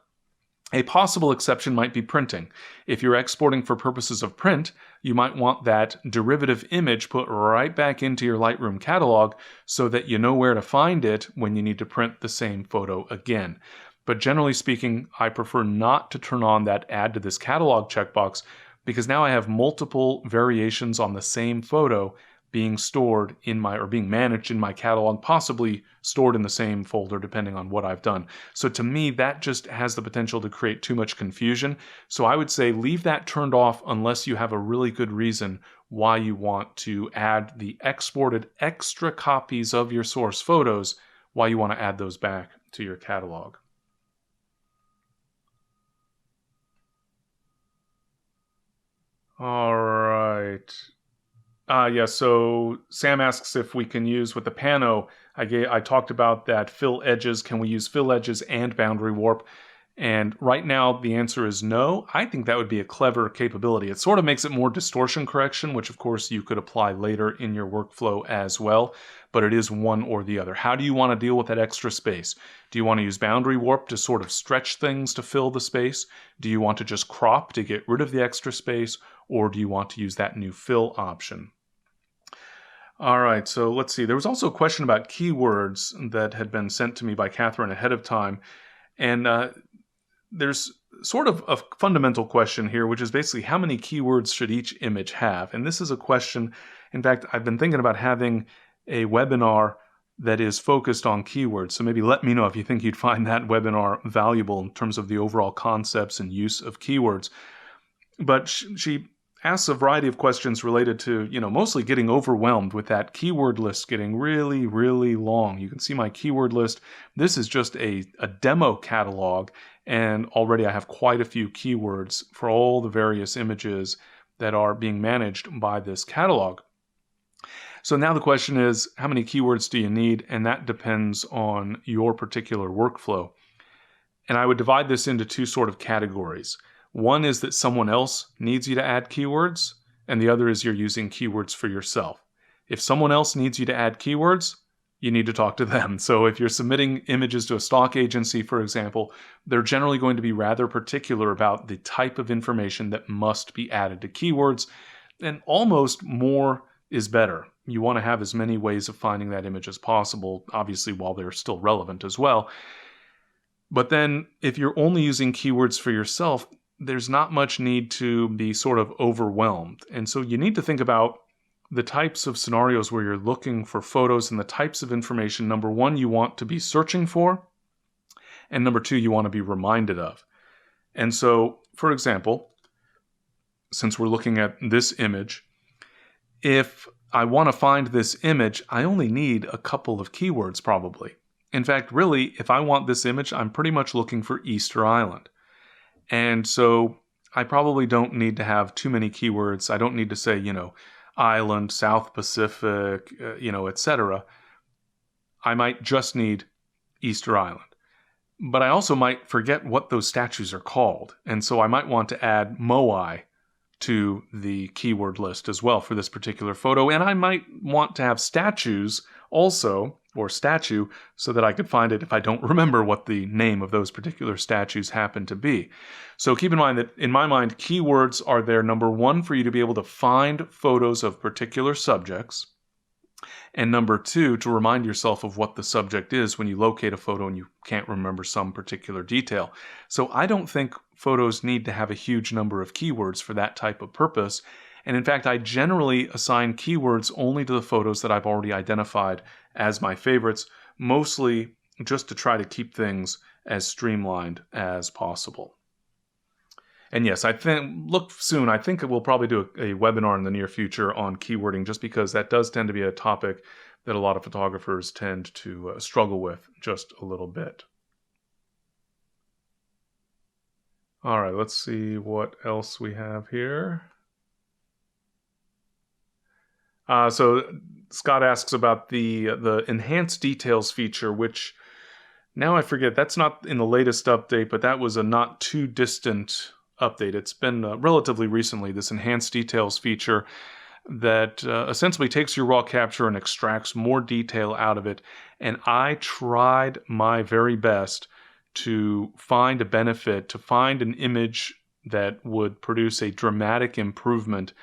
A possible exception might be printing. If you're exporting for purposes of print, you might want that derivative image put right back into your Lightroom catalog so that you know where to find it when you need to print the same photo again. But generally speaking, I prefer not to turn on that add to this catalog checkbox because now I have multiple variations on the same photo being stored being managed in my catalog, possibly stored in the same folder depending on what I've done. So to me, that just has the potential to create too much confusion. So I would say leave that turned off unless you have a really good reason why you want to add the exported extra copies of your source photos, why you want to add those back to your catalog. All right. So Sam asks if we can use with the pano. I talked about that fill edges. Can we use fill edges and boundary warp? And right now the answer is no. I think that would be a clever capability. It sort of makes it more distortion correction, which of course you could apply later in your workflow as well, but it is one or the other. How do you want to deal with that extra space? Do you want to use boundary warp to sort of stretch things to fill the space? Do you want to just crop to get rid of the extra space? Or do you want to use that new fill option? All right, so let's see. There was also a question about keywords that had been sent to me by Catherine ahead of time. And there's sort of a fundamental question here, which is basically how many keywords should each image have? And this is a question, in fact, I've been thinking about having a webinar that is focused on keywords. So maybe let me know if you think you'd find that webinar valuable in terms of the overall concepts and use of keywords. But she asks a variety of questions related to, mostly getting overwhelmed with that keyword list getting really, really long. You can see my keyword list. This is just a demo catalog, and already I have quite a few keywords for all the various images that are being managed by this catalog. So now the question is, how many keywords do you need? And that depends on your particular workflow. And I would divide this into two sort of categories. One is that someone else needs you to add keywords, and the other is you're using keywords for yourself. If someone else needs you to add keywords, you need to talk to them. So if you're submitting images to a stock agency, for example, they're generally going to be rather particular about the type of information that must be added to keywords, and almost more is better. You want to have as many ways of finding that image as possible, obviously while they're still relevant as well. But then if you're only using keywords for yourself, there's not much need to be sort of overwhelmed. And so you need to think about the types of scenarios where you're looking for photos and the types of information, number one, you want to be searching for, and number two, you want to be reminded of. And so, for example, since we're looking at this image, if I want to find this image, I only need a couple of keywords probably. In fact, really, if I want this image, I'm pretty much looking for Easter Island. And so I probably don't need to have too many keywords. I don't need to say, Island, South Pacific, etc., I might just need Easter Island. But I also might forget what those statues are called, and so I might want to add Moai to the keyword list as well for this particular photo, and I might want to have statues also, or statue, so that I could find it if I don't remember what the name of those particular statues happen to be. So keep in mind that, in my mind, keywords are there, number one, for you to be able to find photos of particular subjects, and number two, to remind yourself of what the subject is when you locate a photo and you can't remember some particular detail. So I don't think photos need to have a huge number of keywords for that type of purpose. And in fact, I generally assign keywords only to the photos that I've already identified as my favorites, mostly just to try to keep things as streamlined as possible. And yes, I think, look soon, I think we'll probably do a webinar in the near future on keywording, just because that does tend to be a topic that a lot of photographers tend to struggle with just a little bit. All right, let's see what else we have here. So Scott asks about the enhanced details feature, which now I forget, that's not in the latest update, but that was a not too distant update. It's been relatively recently, this enhanced details feature that essentially takes your raw capture and extracts more detail out of it. And I tried my very best to find a benefit, to find an image that would produce a dramatic improvement,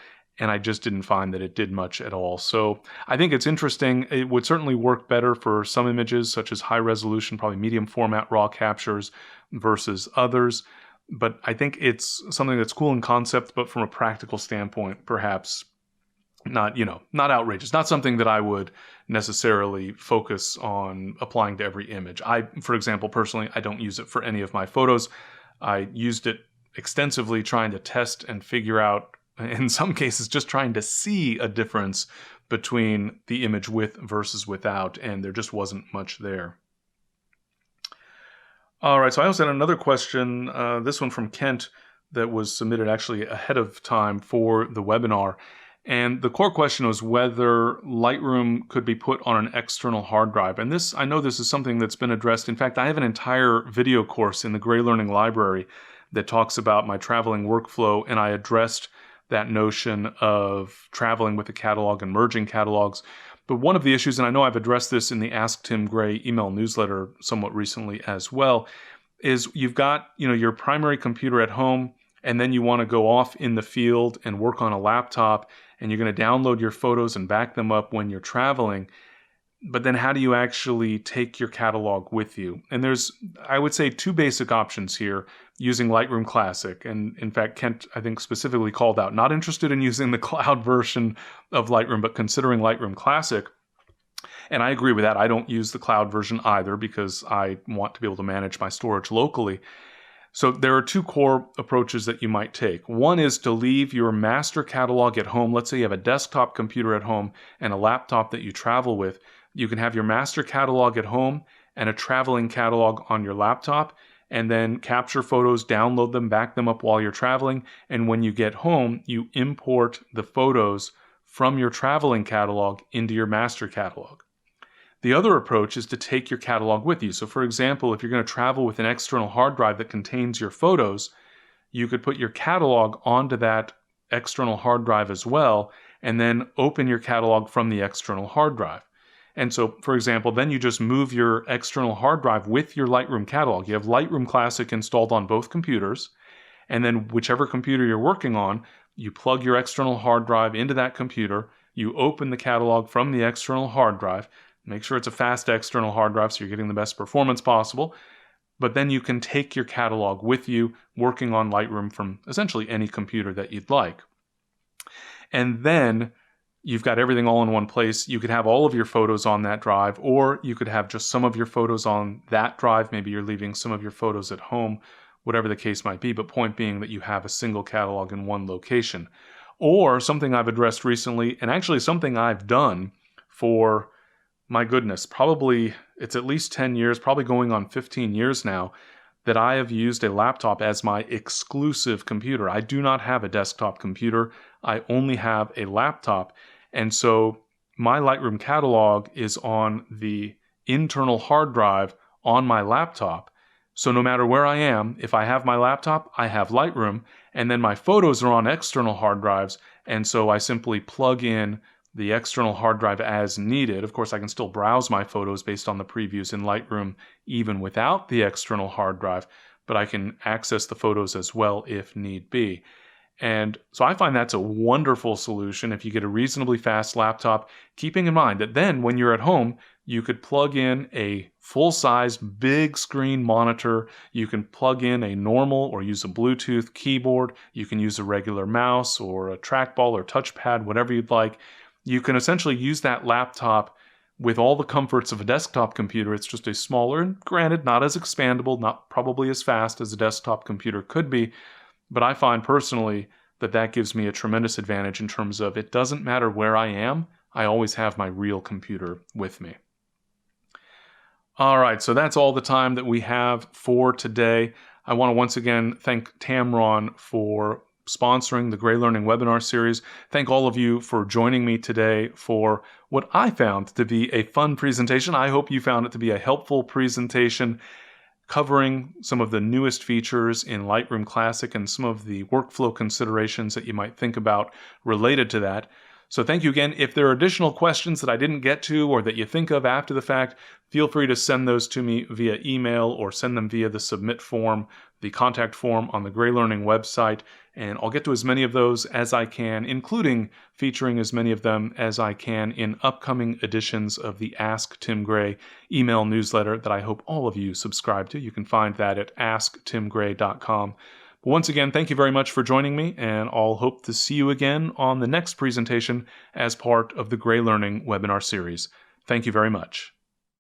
and I just didn't find that it did much at all. So I think it's interesting. It would certainly work better for some images, such as high resolution, probably medium format raw captures versus others. But I think it's something that's cool in concept, but from a practical standpoint, perhaps not outrageous. Not something that I would necessarily focus on applying to every image. For example, personally, I don't use it for any of my photos. I used it extensively trying to test and figure out, in some cases, just trying to see a difference between the image with versus without, and there just wasn't much there. All right, so I also had another question, this one from Kent, that was submitted actually ahead of time for the webinar. And the core question was whether Lightroom could be put on an external hard drive. And I know this is something that's been addressed. In fact, I have an entire video course in the GreyLearning library that talks about my traveling workflow, and I addressed that notion of traveling with a catalog and merging catalogs. But one of the issues, and I know I've addressed this in the Ask Tim Gray email newsletter somewhat recently as well, is you've got your primary computer at home, and then you want to go off in the field and work on a laptop, and you're going to download your photos and back them up when you're traveling. But then how do you actually take your catalog with you? And there's, I would say, two basic options here using Lightroom Classic. And in fact, Kent, I think, specifically called out, not interested in using the cloud version of Lightroom, but considering Lightroom Classic. And I agree with that. I don't use the cloud version either because I want to be able to manage my storage locally. So there are two core approaches that you might take. One is to leave your master catalog at home. Let's say you have a desktop computer at home and a laptop that you travel with. You can have your master catalog at home and a traveling catalog on your laptop, and then capture photos, download them, back them up while you're traveling. And when you get home, you import the photos from your traveling catalog into your master catalog. The other approach is to take your catalog with you. So for example, if you're going to travel with an external hard drive that contains your photos, you could put your catalog onto that external hard drive as well, and then open your catalog from the external hard drive. And so, for example, then you just move your external hard drive with your Lightroom catalog. You have Lightroom Classic installed on both computers, and then whichever computer you're working on, you plug your external hard drive into that computer, you open the catalog from the external hard drive, make sure it's a fast external hard drive so you're getting the best performance possible, but then you can take your catalog with you, working on Lightroom from essentially any computer that you'd like. And then you've got everything all in one place. You could have all of your photos on that drive, or you could have just some of your photos on that drive. Maybe you're leaving some of your photos at home, whatever the case might be, but point being that you have a single catalog in one location. Or something I've addressed recently, and actually something I've done for, my goodness, probably it's at least 10 years, probably going on 15 years now, that I have used a laptop as my exclusive computer. I do not have a desktop computer. I only have a laptop. And so my Lightroom catalog is on the internal hard drive on my laptop. So no matter where I am, if I have my laptop, I have Lightroom, and then my photos are on external hard drives, and so I simply plug in the external hard drive as needed. Of course, I can still browse my photos based on the previews in Lightroom even without the external hard drive, but I can access the photos as well if need be. And so I find that's a wonderful solution if you get a reasonably fast laptop, keeping in mind that then when you're at home, you could plug in a full-sized big screen monitor. You can plug in a normal or use a Bluetooth keyboard. You can use a regular mouse or a trackball or touchpad, whatever you'd like. You can essentially use that laptop with all the comforts of a desktop computer. It's just a smaller, and granted, not as expandable, not probably as fast as a desktop computer could be, but I find personally that that gives me a tremendous advantage in terms of it doesn't matter where I am, I always have my real computer with me. All right, so that's all the time that we have for today. I want to once again thank Tamron for sponsoring the GreyLearning webinar series. Thank all of you for joining me today for what I found to be a fun presentation. I hope you found it to be a helpful presentation covering some of the newest features in Lightroom Classic and some of the workflow considerations that you might think about related to that. So thank you again. If there are additional questions that I didn't get to or that you think of after the fact, feel free to send those to me via email or send them via the submit form, the contact form on the GreyLearning website, and I'll get to as many of those as I can, including featuring as many of them as I can in upcoming editions of the Ask Tim Gray email newsletter that I hope all of you subscribe to. You can find that at asktimgray.com. But once again, thank you very much for joining me, and I'll hope to see you again on the next presentation as part of the GreyLearning webinar series. Thank you very much.